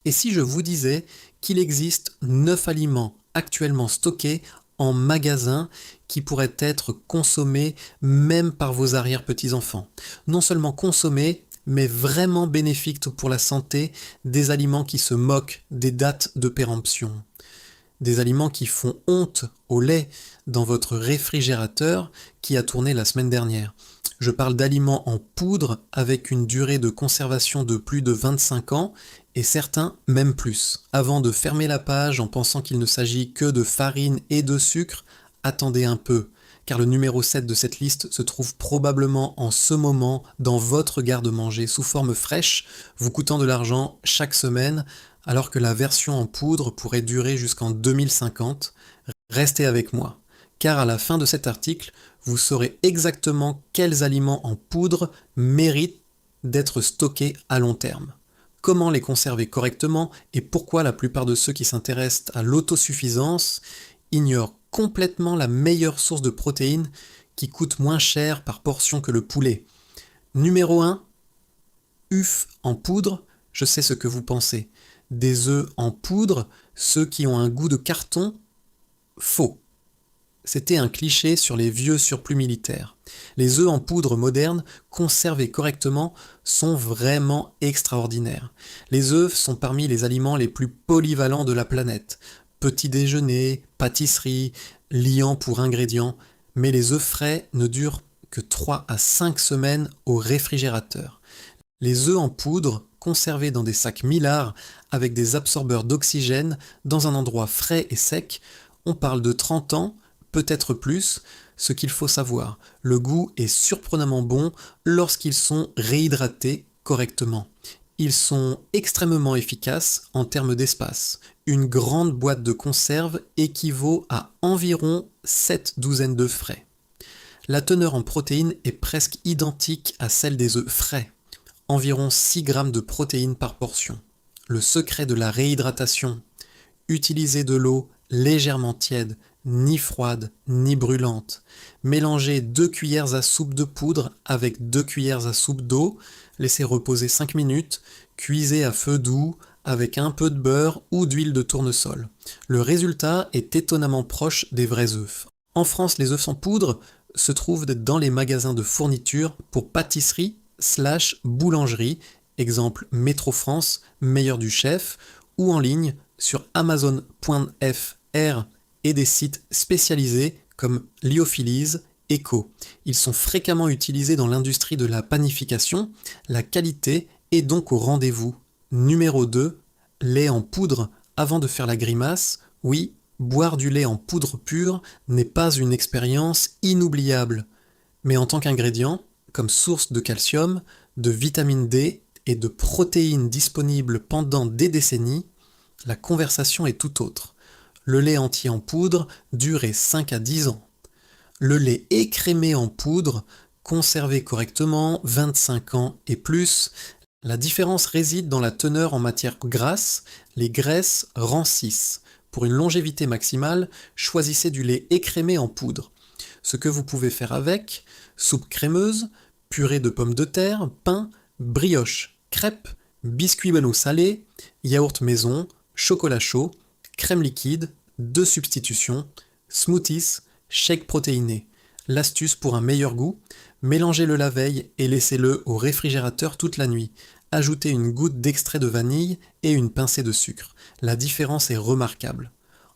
Et si je vous disais qu'il existe 9 aliments actuellement stockés en magasin qui pourraient être consommés même par vos arrière-petits-enfants. Non seulement consommés, mais vraiment bénéfiques pour la santé, des aliments qui se moquent des dates de péremption. Des aliments qui font honte au lait dans votre réfrigérateur qui a tourné la semaine dernière. Je parle d'aliments en poudre avec une durée de conservation de plus de 25 ans et certains même plus. Avant de fermer la page en pensant qu'il ne s'agit que de farine et de sucre, attendez un peu, car le numéro 7 de cette liste se trouve probablement en ce moment dans votre garde-manger sous forme fraîche, vous coûtant de l'argent chaque semaine, alors que la version en poudre pourrait durer jusqu'en 2050. Restez avec moi, car à la fin de cet article, vous saurez exactement quels aliments en poudre méritent d'être stockés à long terme. Comment les conserver correctement et pourquoi la plupart de ceux qui s'intéressent à l'autosuffisance ignorent complètement la meilleure source de protéines qui coûte moins cher par portion que le poulet. Numéro 1, œufs en poudre, je sais ce que vous pensez. Des œufs en poudre, ceux qui ont un goût de carton, faux. C'était un cliché sur les vieux surplus militaires. Les œufs en poudre modernes, conservés correctement, sont vraiment extraordinaires. Les œufs sont parmi les aliments les plus polyvalents de la planète. Petit déjeuner, pâtisserie, liant pour ingrédients, mais les œufs frais ne durent que 3 à 5 semaines au réfrigérateur. Les œufs en poudre, conservés dans des sacs Millard avec des absorbeurs d'oxygène dans un endroit frais et sec, on parle de 30 ans, peut-être plus. Ce qu'il faut savoir, le goût est surprenamment bon lorsqu'ils sont réhydratés correctement. Ils sont extrêmement efficaces en termes d'espace. Une grande boîte de conserve équivaut à environ 7 douzaines d'œufs frais. La teneur en protéines est presque identique à celle des œufs frais. Environ 6 grammes de protéines par portion. Le secret de la réhydratation: utilisez de l'eau légèrement tiède, ni froide, ni brûlante. Mélangez 2 cuillères à soupe de poudre avec 2 cuillères à soupe d'eau, laissez reposer 5 minutes, cuisez à feu doux avec un peu de beurre ou d'huile de tournesol. Le résultat est étonnamment proche des vrais œufs. En France, les œufs sans poudre se trouvent dans les magasins de fourniture pour pâtisserie/boulangerie, exemple Métro France, Meilleur du Chef, ou en ligne sur Amazon.fr et des sites spécialisés comme Lyophiles, Eco. Ils sont fréquemment utilisés dans l'industrie de la panification. La qualité est donc au rendez-vous. Numéro 2, lait en poudre avant de faire la grimace. Oui, boire du lait en poudre pure n'est pas une expérience inoubliable. Mais en tant qu'ingrédient, comme source de calcium, de vitamine D et de protéines disponibles pendant des décennies, la conversation est tout autre. Le lait entier en poudre durait 5 à 10 ans. Le lait écrémé en poudre, conservé correctement 25 ans et plus. La différence réside dans la teneur en matière grasse. Les graisses rancissent. Pour une longévité maximale, choisissez du lait écrémé en poudre. Ce que vous pouvez faire avec: soupe crémeuse, purée de pommes de terre, pain, brioche, crêpes, biscuits bano salés, yaourt maison, chocolat chaud, crème liquide, 2 substitutions, smoothies, shake protéiné. L'astuce pour un meilleur goût: mélangez-le la veille et laissez-le au réfrigérateur toute la nuit. Ajoutez une goutte d'extrait de vanille et une pincée de sucre. La différence est remarquable.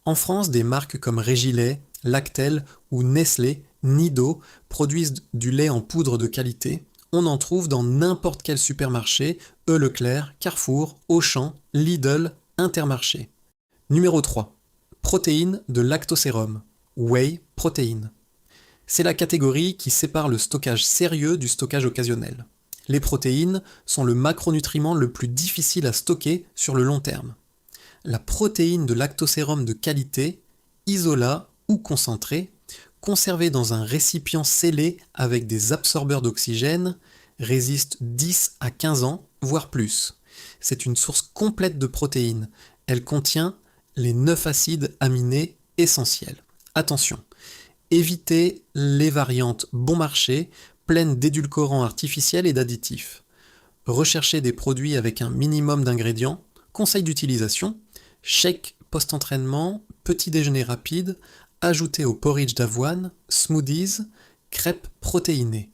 En France, des marques comme Régilait, Lactel ou Nestlé, Nido produisent du lait en poudre de qualité. On en trouve dans n'importe quel supermarché: Leclerc, Carrefour, Auchan, Lidl, Intermarché. Numéro 3. Protéines de lactosérum, whey protéine. C'est la catégorie qui sépare le stockage sérieux du stockage occasionnel. Les protéines sont le macronutriment le plus difficile à stocker sur le long terme. La protéine de lactosérum de qualité, isolat ou concentré, conservée dans un récipient scellé avec des absorbeurs d'oxygène, résiste 10 à 15 ans, voire plus. C'est une source complète de protéines. Elle contient les 9 acides aminés essentiels. Attention, évitez les variantes bon marché, pleines d'édulcorants artificiels et d'additifs. Recherchez des produits avec un minimum d'ingrédients, Conseil d'utilisation, shake post-entraînement, petit déjeuner rapide, ajouté au porridge d'avoine, smoothies, crêpes protéinées.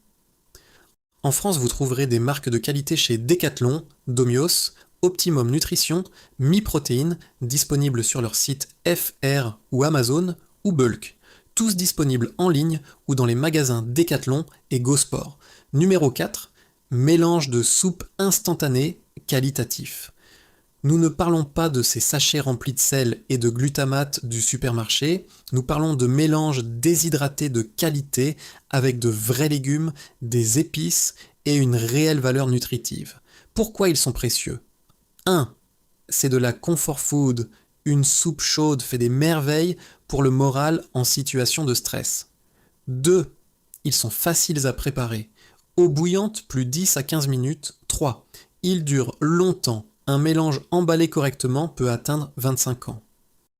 En France, vous trouverez des marques de qualité chez Decathlon, Domios, Optimum Nutrition, Mi-Protéines, disponibles sur leur site FR ou Amazon, ou Bulk. Tous disponibles en ligne ou dans les magasins Decathlon et GoSport. Numéro 4, mélange de soupe instantanée qualitatif. Nous ne parlons pas de ces sachets remplis de sel et de glutamate du supermarché, nous parlons de mélanges déshydratés de qualité avec de vrais légumes, des épices et une réelle valeur nutritive. Pourquoi ils sont précieux ? 1. C'est de la comfort food. Une soupe chaude fait des merveilles pour le moral en situation de stress. 2. Ils sont faciles à préparer. Eau bouillante, plus 10 à 15 minutes. 3. Ils durent longtemps. Un mélange emballé correctement peut atteindre 25 ans.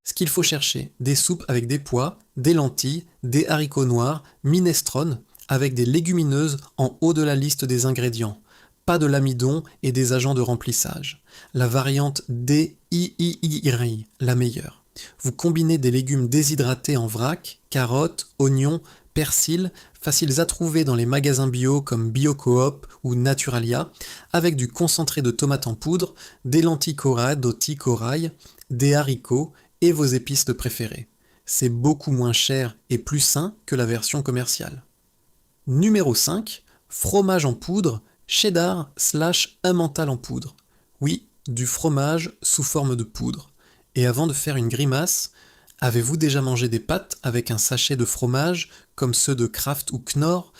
Ce qu'il faut chercher, des soupes avec des pois, des lentilles, des haricots noirs, minestrone, avec des légumineuses en haut de la liste des ingrédients. Pas de l'amidon et des agents de remplissage. La variante DIII, la meilleure. Vous combinez des légumes déshydratés en vrac, carottes, oignons, persil, faciles à trouver dans les magasins bio comme BioCoop ou Naturalia, avec du concentré de tomates en poudre, des lentilles corail, corail, des haricots et vos épices de préférées. C'est beaucoup moins cher et plus sain que la version commerciale. Numéro 5, fromage en poudre, cheddar/emmental en poudre. Oui, du fromage sous forme de poudre. Et avant de faire une grimace, avez-vous déjà mangé des pâtes avec un sachet de fromage comme ceux de Kraft ou Knorr ?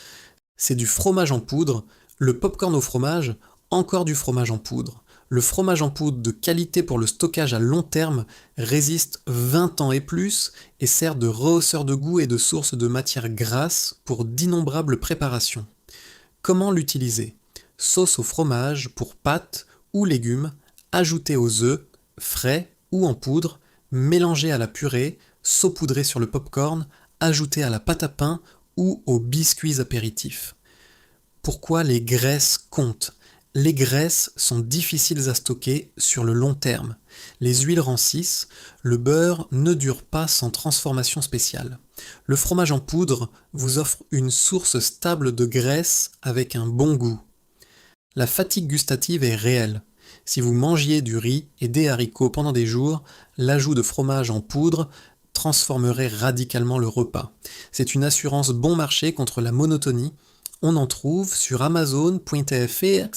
C'est du fromage en poudre, le popcorn au fromage, encore du fromage en poudre. Le fromage en poudre de qualité pour le stockage à long terme résiste 20 ans et plus et sert de rehausseur de goût et de source de matière grasse pour d'innombrables préparations. Comment l'utiliser ? Sauce au fromage pour pâtes ou légumes, ajoutée aux œufs, frais ou en poudre, mélangée à la purée, saupoudrée sur le popcorn, ajoutée à la pâte à pain ou aux biscuits apéritifs. Pourquoi les graisses comptent ? Les graisses sont difficiles à stocker sur le long terme. Les huiles rancissent, le beurre ne dure pas sans transformation spéciale. Le fromage en poudre vous offre une source stable de graisse avec un bon goût. La fatigue gustative est réelle. Si vous mangiez du riz et des haricots pendant des jours, l'ajout de fromage en poudre transformerait radicalement le repas. C'est une assurance bon marché contre la monotonie. On en trouve sur Amazon.fr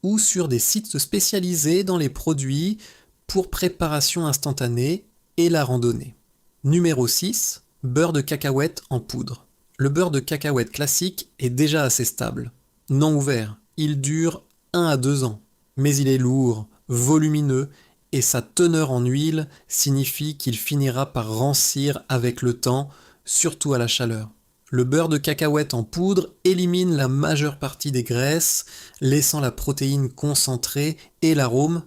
ou sur des sites spécialisés dans les produits pour préparation instantanée et la randonnée. Numéro 6, beurre de cacahuète en poudre. Le beurre de cacahuète classique est déjà assez stable. Non ouvert, il dure 1 à 2 ans. Mais il est lourd, volumineux, et sa teneur en huile signifie qu'il finira par rancir avec le temps, surtout à la chaleur. Le beurre de cacahuète en poudre élimine la majeure partie des graisses, laissant la protéine concentrée et l'arôme.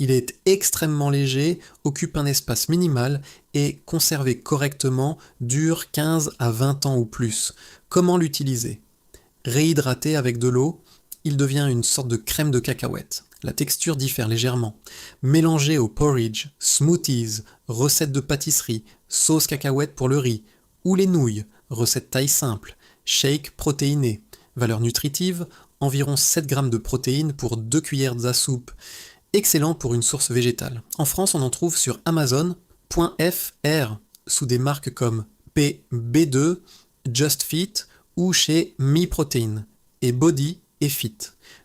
Il est extrêmement léger, occupe un espace minimal et, conservé correctement, dure 15 à 20 ans ou plus. Comment l'utiliser ? Réhydraté avec de l'eau, il devient une sorte de crème de cacahuète. La texture diffère légèrement. Mélangé au porridge, smoothies, recettes de pâtisserie, sauce cacahuète pour le riz, ou les nouilles, recette taille simple, shake protéiné. Valeur nutritive, environ 7 g de protéines pour 2 cuillères à soupe. Excellent pour une source végétale. En France, on en trouve sur Amazon.fr sous des marques comme PB2, Just Fit ou chez Mi-Protéines et Body et Fit.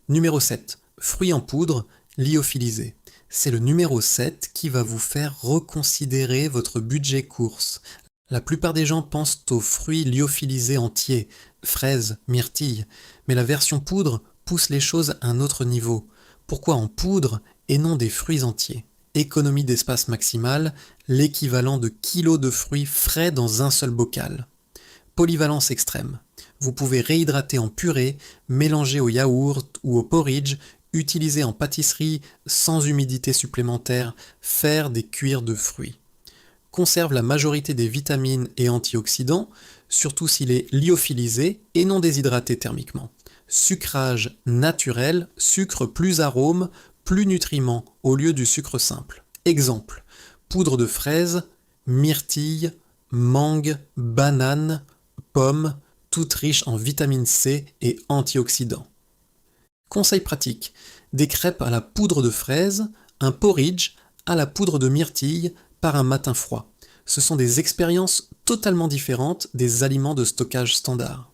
Numéro 7. Fruits en poudre, lyophilisés. C'est le numéro 7 qui va vous faire reconsidérer votre budget course. La plupart des gens pensent aux fruits lyophilisés entiers, fraises, myrtilles, mais la version poudre pousse les choses à un autre niveau. Pourquoi en poudre et non des fruits entiers ? Économie d'espace maximale, l'équivalent de kilos de fruits frais dans un seul bocal. Polyvalence extrême. Vous pouvez réhydrater en purée, mélanger au yaourt ou au porridge, utiliser en pâtisserie sans humidité supplémentaire, faire des cuirs de fruits. Conserve la majorité des vitamines et antioxydants, surtout s'il est lyophilisé et non déshydraté thermiquement. Sucrage naturel, sucre plus arôme, plus nutriments au lieu du sucre simple. Exemple, poudre de fraise, myrtille, mangue, banane, pomme, toutes riches en vitamine C et antioxydants. Conseil pratique, des crêpes à la poudre de fraise, un porridge à la poudre de myrtille par un matin froid. Ce sont des expériences totalement différentes des aliments de stockage standard.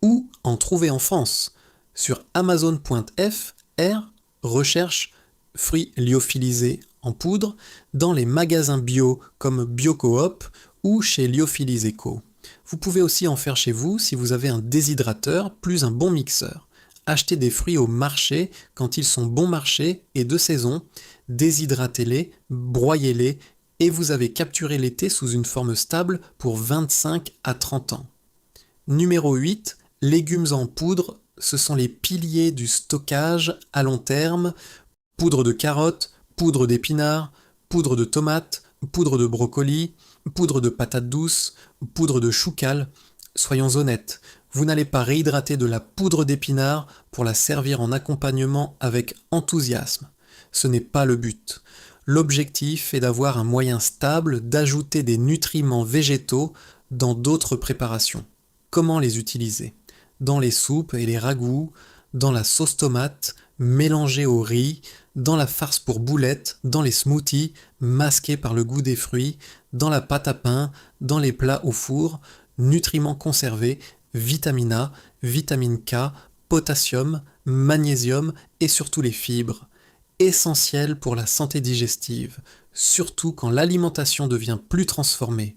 Où en trouver en France? Sur Amazon.fr, recherche fruits lyophilisés en poudre dans les magasins bio comme BioCoop ou chez Lyophilis Eco. Vous pouvez aussi en faire chez vous si vous avez un déshydrateur plus un bon mixeur. Achetez des fruits au marché quand ils sont bon marché et de saison, déshydratez-les, broyez-les et vous avez capturé l'été sous une forme stable pour 25 à 30 ans. Numéro 8, légumes en poudre, ce sont les piliers du stockage à long terme. Poudre de carottes, poudre d'épinards, poudre de tomates, poudre de brocoli, poudre de patates douces, poudre de choucale. Soyons honnêtes, vous n'allez pas réhydrater de la poudre d'épinards pour la servir en accompagnement avec enthousiasme. Ce n'est pas le but. L'objectif est d'avoir un moyen stable d'ajouter des nutriments végétaux dans d'autres préparations. Comment les utiliser? Dans les soupes et les ragoûts, dans la sauce tomate, mélangée au riz, dans la farce pour boulettes, dans les smoothies, masqués par le goût des fruits, dans la pâte à pain, dans les plats au four, nutriments conservés, vitamine A, vitamine K, potassium, magnésium et surtout les fibres. Essentiel pour la santé digestive, surtout quand l'alimentation devient plus transformée.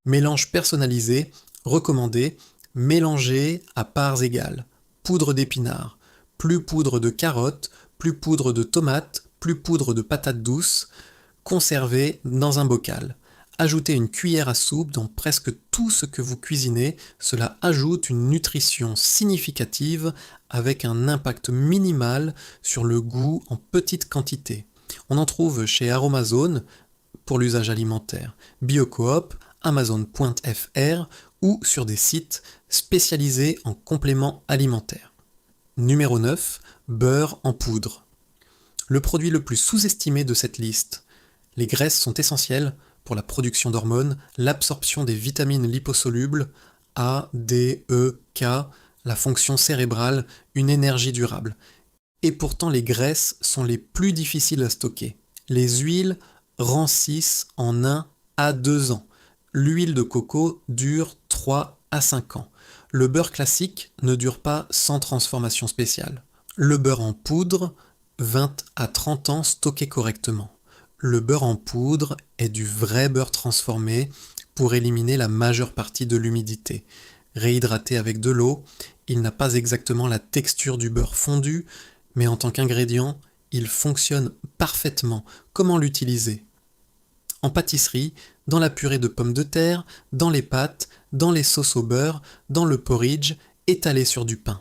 Mélange personnalisé, recommandé, mélanger à parts égales. Poudre d'épinards, plus poudre de carottes, plus poudre de tomates, plus poudre de patates douces, conservé dans un bocal. Ajoutez une cuillère à soupe dans presque tout ce que vous cuisinez, cela ajoute une nutrition significative avec un impact minimal sur le goût en petite quantité. On en trouve chez Aromazone pour l'usage alimentaire, BioCoop, Amazon.fr ou sur des sites spécialisés en compléments alimentaires. Numéro 9, beurre en poudre. Le produit le plus sous-estimé de cette liste. Les graisses sont essentielles pour la production d'hormones, l'absorption des vitamines liposolubles, A, D, E, K, la fonction cérébrale, une énergie durable. Et pourtant les graisses sont les plus difficiles à stocker. Les huiles rancissent en 1 à 2 ans. L'huile de coco dure 3 à 5 ans. Le beurre classique ne dure pas sans transformation spéciale. Le beurre en poudre, 20 à 30 ans stocké correctement. Le beurre en poudre est du vrai beurre transformé pour éliminer la majeure partie de l'humidité. Réhydraté avec de l'eau, il n'a pas exactement la texture du beurre fondu, mais en tant qu'ingrédient, il fonctionne parfaitement. Comment l'utiliser? En pâtisserie, dans la purée de pommes de terre, dans les pâtes, dans les sauces au beurre, dans le porridge, étalé sur du pain.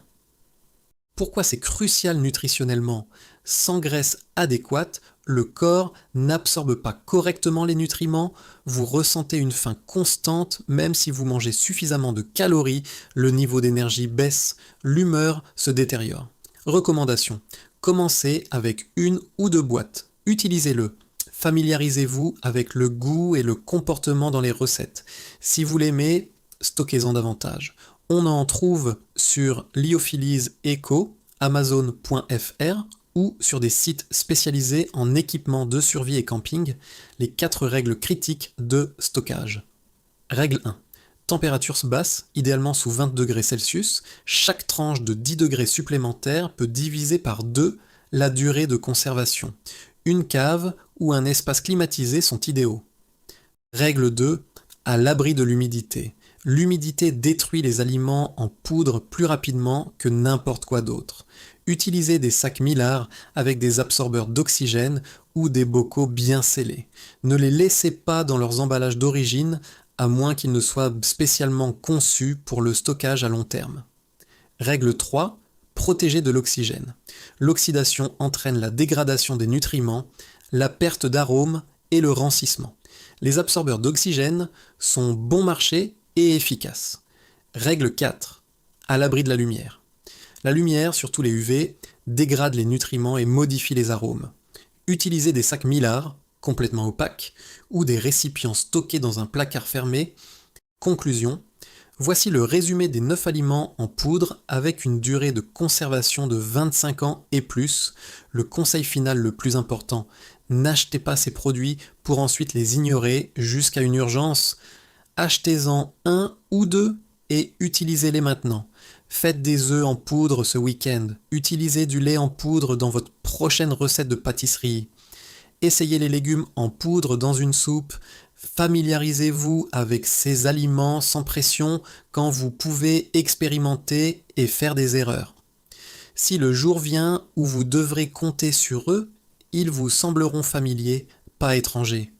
Pourquoi c'est crucial nutritionnellement? Sans graisse adéquate, le corps n'absorbe pas correctement les nutriments, vous ressentez une faim constante, même si vous mangez suffisamment de calories, le niveau d'énergie baisse, l'humeur se détériore. Recommandation, commencez avec 1 ou 2 boîtes, utilisez-le. Familiarisez-vous avec le goût et le comportement dans les recettes. Si vous l'aimez, stockez-en davantage. On en trouve sur Lyophilis Eco, Amazon.fr ou sur des sites spécialisés en équipements de survie et camping, les 4 règles critiques de stockage. Règle 1. Température basse, idéalement sous 20 degrés Celsius. Chaque tranche de 10 degrés supplémentaires peut diviser par 2 la durée de conservation. Une cave ou un espace climatisé sont idéaux. Règle 2. À l'abri de l'humidité. L'humidité détruit les aliments en poudre plus rapidement que n'importe quoi d'autre. Utilisez des sacs Mylar avec des absorbeurs d'oxygène ou des bocaux bien scellés. Ne les laissez pas dans leurs emballages d'origine, à moins qu'ils ne soient spécialement conçus pour le stockage à long terme. Règle 3. Protéger de l'oxygène. L'oxydation entraîne la dégradation des nutriments, la perte d'arôme et le rancissement. Les absorbeurs d'oxygène sont bon marché et efficaces. Règle 4. À l'abri de la lumière. La lumière, surtout les UV, dégrade les nutriments et modifie les arômes. Utilisez des sacs Millard, complètement opaques, ou des récipients stockés dans un placard fermé. Conclusion. Voici le résumé des 9 aliments en poudre avec une durée de conservation de 25 ans et plus. Le conseil final le plus important, n'achetez pas ces produits pour ensuite les ignorer jusqu'à une urgence. Achetez-en un ou deux et utilisez-les maintenant. Faites des œufs en poudre ce week-end. Utilisez du lait en poudre dans votre prochaine recette de pâtisserie. Essayez les légumes en poudre dans une soupe. Familiarisez-vous avec ces aliments sans pression quand vous pouvez expérimenter et faire des erreurs. Si le jour vient où vous devrez compter sur eux, ils vous sembleront familiers, pas étrangers.